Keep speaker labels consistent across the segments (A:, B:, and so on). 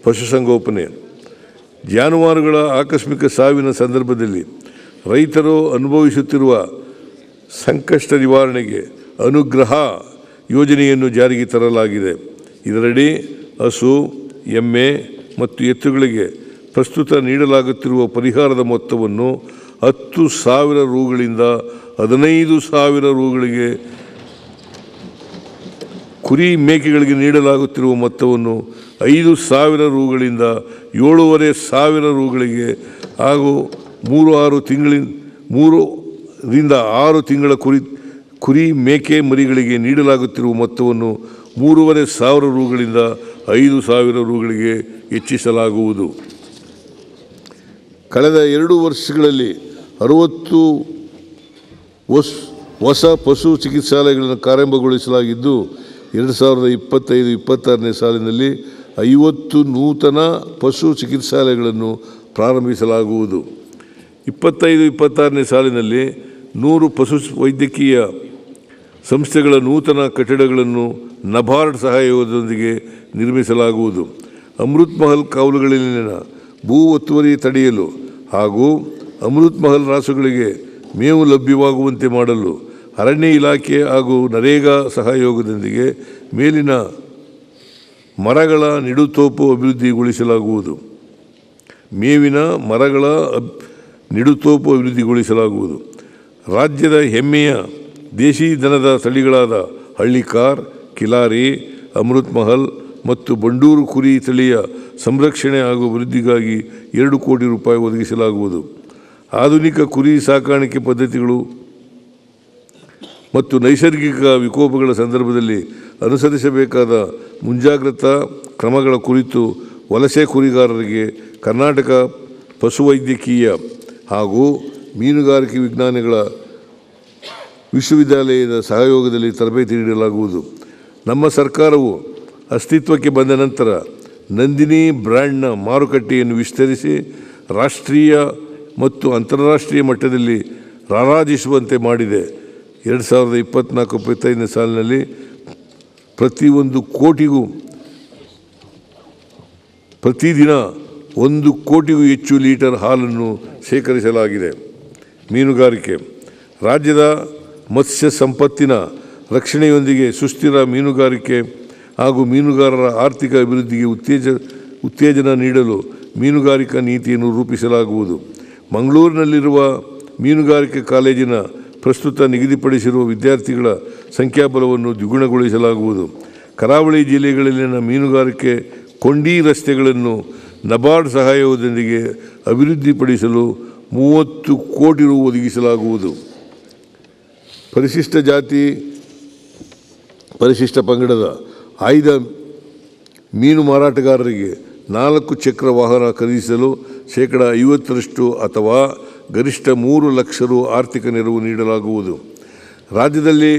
A: ಪಶುಸಂಗೋಪನೆ. ಜಾನುವಾರುಗಳ ಆಕಸ್ಮಿಕ ಸಾವಿನ ಸಂದರ್ಭದಲ್ಲಿ ರೈತರು ಅನುಭವಿಸುತ್ತಿರುವ ಸಂಕಷ್ಟ ನಿವಾರಣೆಗೆ ಅನುಗ್ರಹ ಯೋಜನೆಯನ್ನು ಜಾರಿಗೆ ತರಲಾಗಿದೆ. ಇದರಡಿ ಹಸು, ಎಮ್ಮೆ ಮತ್ತು ಎತ್ತುಗಳಿಗೆ ಪ್ರಸ್ತುತ ನೀಡಲಾಗುತ್ತಿರುವ ಪರಿಹಾರದ ಮೊತ್ತವನ್ನು 10,000 ರೂಗಳಿಂದ 15,000 ರೂಗಳಿಗೆ, ಕುರಿ ಮೇಕೆಗಳಿಗೆ ನೀಡಲಾಗುತ್ತಿರುವ ಮೊತ್ತವನ್ನು 5,000 ರೂಗಳಿಂದ 7,500 ರೂಗಳಿಗೆ ಹಾಗೂ 3ರಿಂದ 6 ತಿಂಗಳ ಕುರಿ ಮೇಕೆ ಮರಿಗಳಿಗೆ ನೀಡಲಾಗುತ್ತಿರುವ ಮೊತ್ತವನ್ನು 3,500 ರೂಗಳಿಂದ 5,000 ರೂಗಳಿಗೆ ಹೆಚ್ಚಿಸಲಾಗುವುದು. ಕಳೆದ 2 ವರ್ಷಗಳಲ್ಲಿ 60 ಹೊಸ ಪಶು ಚಿಕಿತ್ಸಾಲಯಗಳನ್ನು ಪ್ರಾರಂಭಗೊಳಿಸಲಾಗಿದ್ದು 2025-26ನೇ ಸಾಲಿನಲ್ಲಿ 50 ನೂತನ ಪಶು ಚಿಕಿತ್ಸಾಲಯಗಳನ್ನು ಪ್ರಾರಂಭಿಸಲಾಗುವುದು. 25-26ನೇ ಸಾಲಿನಲ್ಲಿ 100 ಪಶು ವೈದ್ಯಕೀಯ ಸಂಸ್ಥೆಗಳ ನೂತನ ಕಟ್ಟಡಗಳನ್ನು ನಬಾರ್ಡ್ ಸಹಯೋಗದೊಂದಿಗೆ ನಿರ್ಮಿಸಲಾಗುವುದು. ಅಮೃತ್ ಮಹಲ್ ಕಾವಲುಗಳಲ್ಲಿನ ಭೂ ಒತ್ತುವರಿ ತಡೆಯಲು ಹಾಗೂ ಅಮೃತ್ ಮಹಲ್ ರಾಸುಗಳಿಗೆ ಮೇವು ಲಭ್ಯವಾಗುವಂತೆ ಮಾಡಲು ಅರಣ್ಯ ಇಲಾಖೆ ಹಾಗೂ ನರೇಗಾ ಸಹಯೋಗದೊಂದಿಗೆ ಮೇಲಿನ ಮರಗಳ ನಿಡುತೋಪು ಅಭಿವೃದ್ಧಿಗೊಳಿಸಲಾಗುವುದು. ಮೇವಿನ ಮರಗಳ ನಿಡುತೋಪು ಅಭಿವೃದ್ಧಿಗೊಳಿಸಲಾಗುವುದು. ರಾಜ್ಯದ ಹೆಮ್ಮೆಯ ದೇಶಿ ದನದ ತಳಿಗಳಾದ ಹಳ್ಳಿಕಾರ್, ಕಿಲಾರಿ, ಅಮೃತ್ ಮಹಲ್ ಮತ್ತು ಬಂಡೂರು ಕುರಿ ತಳಿಯ ಸಂರಕ್ಷಣೆ ಹಾಗೂ ಅಭಿವೃದ್ಧಿಗಾಗಿ 2 ಕೋಟಿ ರೂಪಾಯಿ ಒದಗಿಸಲಾಗುವುದು. ಆಧುನಿಕ ಕುರಿ ಸಾಕಾಣಿಕೆ ಪದ್ಧತಿಗಳು ಮತ್ತು ನೈಸರ್ಗಿಕ ವಿಕೋಪಗಳ ಸಂದರ್ಭದಲ್ಲಿ ಅನುಸರಿಸಬೇಕಾದ ಮುಂಜಾಗ್ರತಾ ಕ್ರಮಗಳ ಕುರಿತು ವಲಸೆ ಕುರಿಗಾರರಿಗೆ ಕರ್ನಾಟಕ ಪಶುವೈದ್ಯಕೀಯ ಹಾಗೂ ಮೀನುಗಾರಿಕೆ ವಿಜ್ಞಾನಗಳ ವಿಶ್ವವಿದ್ಯಾಲಯದ ಸಹಯೋಗದಲ್ಲಿ ತರಬೇತಿ ನೀಡಲಾಗುವುದು. ನಮ್ಮ ಸರ್ಕಾರವು ಅಸ್ತಿತ್ವಕ್ಕೆ ಬಂದ ನಂತರ ನಂದಿನಿ ಬ್ರ್ಯಾಂಡ್ನ ಮಾರುಕಟ್ಟೆಯನ್ನು ವಿಸ್ತರಿಸಿ ರಾಷ್ಟ್ರೀಯ ಮತ್ತು ಅಂತಾರಾಷ್ಟ್ರೀಯ ಮಟ್ಟದಲ್ಲಿ ರಾರಾಜಿಸುವಂತೆ ಮಾಡಿದೆ. 2024-25ನೇ ಸಾಲಿನಲ್ಲಿ ಪ್ರತಿದಿನ 1 ಕೋಟಿಗೂ ಹೆಚ್ಚು ಲೀಟರ್ ಹಾಲನ್ನು ಶೇಖರಿಸಲಾಗಿದೆ. ಮೀನುಗಾರಿಕೆ. ರಾಜ್ಯದ ಮತ್ಸ್ಯ ಸಂಪತ್ತಿನ ರಕ್ಷಣೆಯೊಂದಿಗೆ ಸುಸ್ಥಿರ ಮೀನುಗಾರಿಕೆ ಹಾಗೂ ಮೀನುಗಾರರ ಆರ್ಥಿಕ ಅಭಿವೃದ್ಧಿಗೆ ಉತ್ತೇಜನ ನೀಡಲು ಮೀನುಗಾರಿಕಾ ನೀತಿಯನ್ನು ರೂಪಿಸಲಾಗುವುದು. ಮಂಗಳೂರಿನಲ್ಲಿರುವ ಮೀನುಗಾರಿಕೆ ಕಾಲೇಜಿನ ಪ್ರಸ್ತುತ ನಿಗದಿಪಡಿಸಿರುವ ವಿದ್ಯಾರ್ಥಿಗಳ ಸಂಖ್ಯಾಬಲವನ್ನು ದ್ವಿಗುಣಗೊಳಿಸಲಾಗುವುದು. ಕರಾವಳಿ ಜಿಲ್ಲೆಗಳಲ್ಲಿನ ಮೀನುಗಾರಿಕೆ ಕೊಂಡಿ ರಸ್ತೆಗಳನ್ನು ನಬಾರ್ಡ್ ಸಹಯೋಗದೊಂದಿಗೆ ಅಭಿವೃದ್ಧಿಪಡಿಸಲು 30 ಕೋಟಿ ರು ಒದಗಿಸಲಾಗುವುದು. ಪರಿಶಿಷ್ಟ ಜಾತಿ, ಪರಿಶಿಷ್ಟ ಪಂಗಡದ ಆಯ್ದ ಮೀನು ಮಾರಾಟಗಾರರಿಗೆ 4 ಚಕ್ರ ವಾಹನ ಖರೀದಿಸಲು 50% ಅಥವಾ ಗರಿಷ್ಠ 3 ಲಕ್ಷ ರು ಆರ್ಥಿಕ ನೆರವು ನೀಡಲಾಗುವುದು. ರಾಜ್ಯದಲ್ಲಿ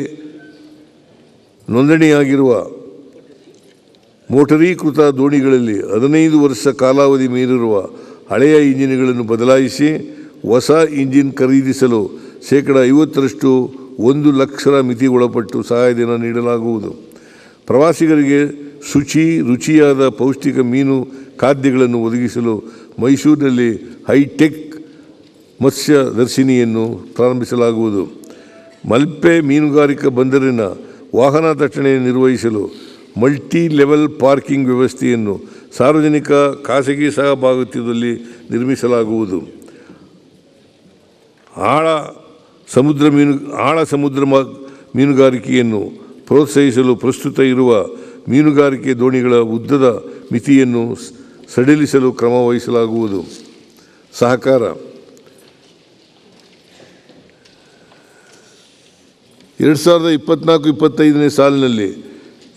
A: ನೋಂದಣಿಯಾಗಿರುವ ಮೋಟರೀಕೃತ ದೋಣಿಗಳಲ್ಲಿ 15 ವರ್ಷ ಕಾಲಾವಧಿ ಮೀರಿರುವ ಹಳೆಯ ಇಂಜಿನ್ಗಳನ್ನು ಬದಲಾಯಿಸಿ ಹೊಸ ಇಂಜಿನ್ ಖರೀದಿಸಲು 50% 1 ಲಕ್ಷ ಮಿತಿ ಒಳಪಟ್ಟು ಸಹಾಯಧನ ನೀಡಲಾಗುವುದು. ಪ್ರವಾಸಿಗರಿಗೆ ರುಚಿಯಾದ ಪೌಷ್ಟಿಕ ಮೀನು ಖಾದ್ಯಗಳನ್ನು ಒದಗಿಸಲು ಮೈಸೂರಿನಲ್ಲಿ ಹೈಟೆಕ್ ಮತ್ಸ್ಯ ದರ್ಶಿನಿಯನ್ನು ಪ್ರಾರಂಭಿಸಲಾಗುವುದು. ಮಲ್ಪೆ ಮೀನುಗಾರಿಕಾ ಬಂದರಿನ ವಾಹನ ದಟ್ಟಣೆ ನಿರ್ವಹಿಸಲು ಮಲ್ಟಿ ಲೆವೆಲ್ ಪಾರ್ಕಿಂಗ್ ವ್ಯವಸ್ಥೆಯನ್ನು ಸಾರ್ವಜನಿಕ ಖಾಸಗಿ ಸಹಭಾಗಿತ್ವದಲ್ಲಿ ನಿರ್ಮಿಸಲಾಗುವುದು. ಆಳ ಸಮುದ್ರ ಮೀನುಗಾರಿಕೆಯನ್ನು ಪ್ರೋತ್ಸಾಹಿಸಲು ಪ್ರಸ್ತುತ ಇರುವ ಮೀನುಗಾರಿಕೆ ದೋಣಿಗಳ ಉದ್ದದ ಮಿತಿಯನ್ನು ಸಡಿಲಿಸಲು ಕ್ರಮ ವಹಿಸಲಾಗುವುದು. ಸಹಕಾರ. 2024-25ನೇ ಸಾಲಿನಲ್ಲಿ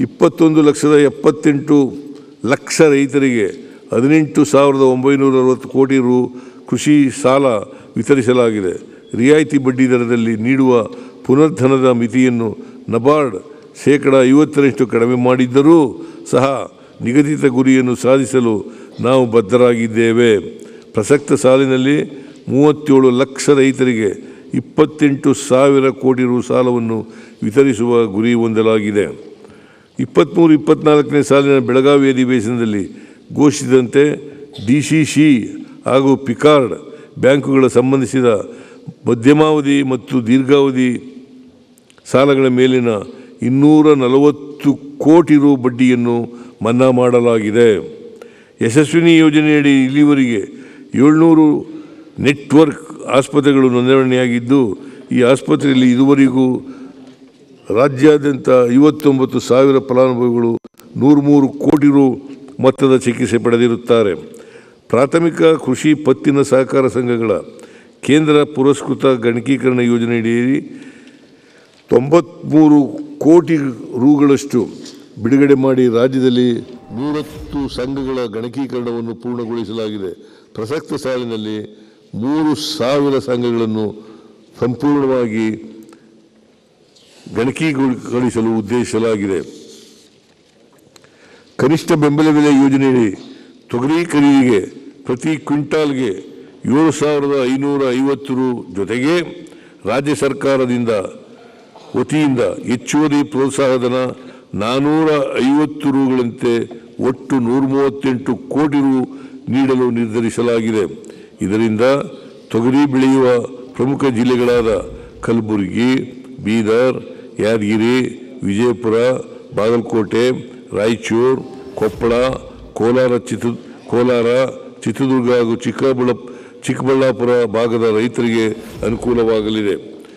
A: 21,78,00,000 ರೈತರಿಗೆ 18,960 ಕೋಟಿ ರು ಕೃಷಿ ಸಾಲ ವಿತರಿಸಲಾಗಿದೆ. ರಿಯಾಯಿತಿ ಬಡ್ಡಿ ದರದಲ್ಲಿ ನೀಡುವ ಪುನರ್ಧನದ ಮಿತಿಯನ್ನು ನಬಾರ್ಡ್ 50% ಕಡಿಮೆ ಮಾಡಿದ್ದರೂ ಸಹ ನಿಗದಿತ ಗುರಿಯನ್ನು ಸಾಧಿಸಲು ನಾವು ಬದ್ಧರಾಗಿದ್ದೇವೆ. ಪ್ರಸಕ್ತ ಸಾಲಿನಲ್ಲಿ 37 ಲಕ್ಷ ರೈತರಿಗೆ 28,000 ಕೋಟಿ ರು ಸಾಲವನ್ನು ವಿತರಿಸುವ ಗುರಿ ಹೊಂದಲಾಗಿದೆ. 23-24ನೇ ಸಾಲಿನ ಬೆಳಗಾವಿ ಅಧಿವೇಶನದಲ್ಲಿ ಘೋಷಿಸಿದಂತೆ ಡಿಸಿಸಿ ಹಾಗೂ ಪಿಕಾರ್ಡ್ ಬ್ಯಾಂಕುಗಳ ಸಂಬಂಧಿಸಿದ ಮಧ್ಯಮಾವಧಿ ಮತ್ತು ದೀರ್ಘಾವಧಿ ಸಾಲಗಳ ಮೇಲಿನ 240 ಕೋಟಿ ರು ಬಡ್ಡಿಯನ್ನು ಮನ್ನಾ ಮಾಡಲಾಗಿದೆ. ಯಶಸ್ವಿನಿ ಯೋಜನೆಯಡಿ ಇಲ್ಲಿವರೆಗೆ 700 ನೆಟ್ವರ್ಕ್ ಆಸ್ಪತ್ರೆಗಳು ನೋಂದಣಿಯಾಗಿದ್ದು, ಈ ಆಸ್ಪತ್ರೆಯಲ್ಲಿ ಇದುವರೆಗೂ ರಾಜ್ಯಾದ್ಯಂತ 59,000 ಫಲಾನುಭವಿಗಳು 103 ಕೋಟಿ ರು ಮೊತ್ತದ ಚಿಕಿತ್ಸೆ ಪಡೆದಿರುತ್ತಾರೆ. ಪ್ರಾಥಮಿಕ ಕೃಷಿ ಪತ್ತಿನ ಸಹಕಾರ ಸಂಘಗಳ ಕೇಂದ್ರ ಪುರಸ್ಕೃತ ಗಣಕೀಕರಣ ಯೋಜನೆಯಡಿಯಲ್ಲಿ 93 ಕೋಟಿ ರುಗಳಷ್ಟು ಬಿಡುಗಡೆ ಮಾಡಿ ರಾಜ್ಯದಲ್ಲಿ 110 ಸಂಘಗಳ ಗಣಕೀಕರಣವನ್ನು ಪೂರ್ಣಗೊಳಿಸಲಾಗಿದೆ. ಪ್ರಸಕ್ತ ಸಾಲಿನಲ್ಲಿ 3,000 ಸಂಘಗಳನ್ನು ಸಂಪೂರ್ಣವಾಗಿ ಗಣಕೀಕರಿಸಲು ಉದ್ದೇಶಿಸಲಾಗಿದೆ. ಕನಿಷ್ಠ ಬೆಂಬಲ ಬೆಲೆ ಯೋಜನೆಯಡಿ ತೊಗರಿ ಖರೀದಿಗೆ ಪ್ರತಿ ಕ್ವಿಂಟಾಲ್ಗೆ 7,550 ರು ಜೊತೆಗೆ ರಾಜ್ಯ ಸರ್ಕಾರದಿಂದ ವತಿಯಿಂದ ಹೆಚ್ಚುವರಿ ಪ್ರೋತ್ಸಾಹಧನ 450 ರುಗಳಂತೆ ಒಟ್ಟು 138 ಕೋಟಿ ರು ನೀಡಲು ನಿರ್ಧರಿಸಲಾಗಿದೆ. ಇದರಿಂದ ತೊಗರಿ ಬೆಳೆಯುವ ಪ್ರಮುಖ ಜಿಲ್ಲೆಗಳಾದ ಕಲಬುರಗಿ, ಬೀದರ್, ಯಾದಗಿರಿ, ವಿಜಯಪುರ, ಬಾಗಲಕೋಟೆ, ರಾಯಚೂರು, ಕೊಪ್ಪಳ, ಕೋಲಾರ, ಚಿತ್ರದುರ್ಗ ಹಾಗೂ ಚಿಕ್ಕಬಳ್ಳಾಪುರ ಭಾಗದ ರೈತರಿಗೆ ಅನುಕೂಲವಾಗಲಿದೆ.